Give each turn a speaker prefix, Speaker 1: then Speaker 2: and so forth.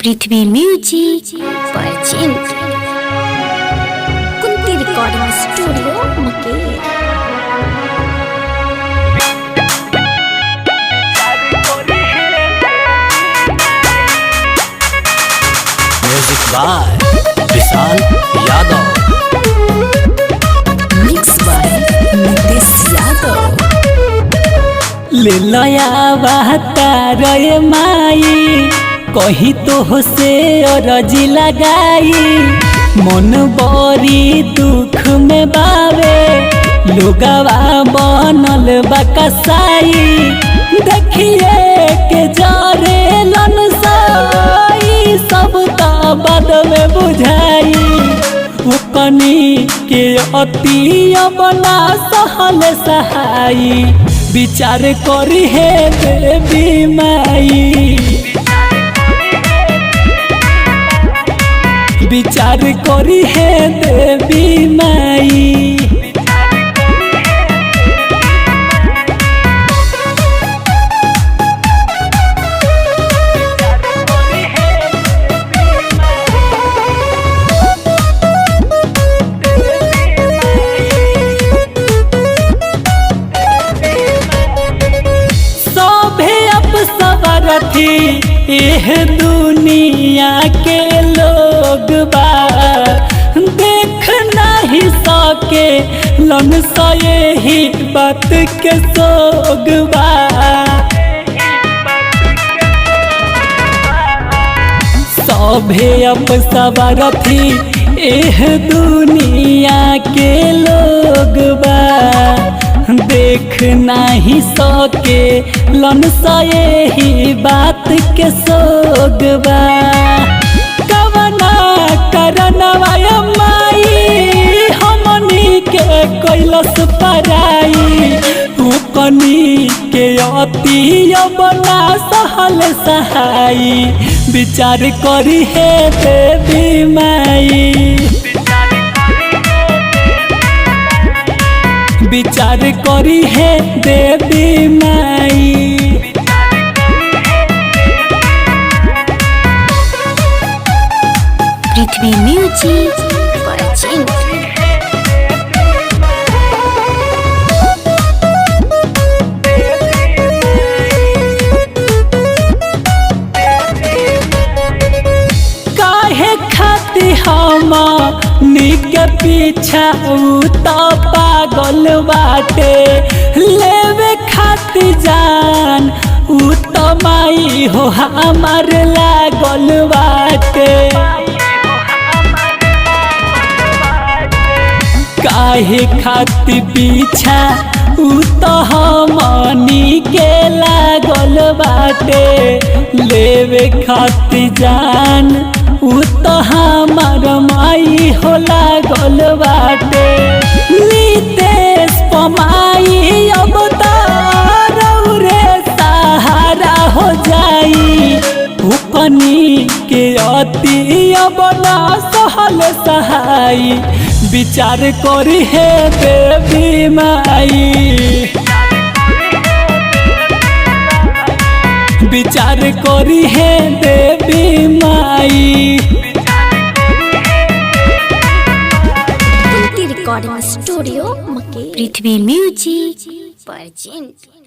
Speaker 1: Prithvi music present Kunti recording studio Muker.
Speaker 2: Music by Vishal Yadav,
Speaker 1: mix by Nitesh Yadav.
Speaker 3: ले लया बहता रे माई कहीं तो से अरजी लगाई, मन बड़ी दुख में बावे लोगवा बनल बकसाई। देखिए के जरे लनसाई सब ता बाद में बुझाई। कनी के अति बना सहल सहाई, विचार करी है देवी माई। विचार करी है देवी माई। एह दुनिया के लोग बा देख नहीं सके लन यही बात के सोग बा। सभे अब सवारथी एह दुनिया के लोग बा देख नहीं सके लन यही बात के सोग बा। कवना करनवा माई हमनी के कैलस पराई, कनी के अति बना सहल सहाई। विचार करी है देवी माई। विचार करी है देवी माई।
Speaker 1: पृथ्वी म्यूजिक प्रेजेंट
Speaker 3: काहे खाती हम निक पीछा तो पागल बाटे, लेवे खाती जान उ तो माई हो हमार लागल बाटे। काहे खाती पीछा उ तो हमनी के लागल बाटे, लेवे खाती जान उ तो हमार माई हो लागल बाटे। नितेश पमाई अब तारू रे सहारा हो जाई, कनी के अति बना सहल सहाई। विचार करी है देवी माई। विचार करी है देवी माई।
Speaker 1: Kunti recording studio Muker. Prithvi music present.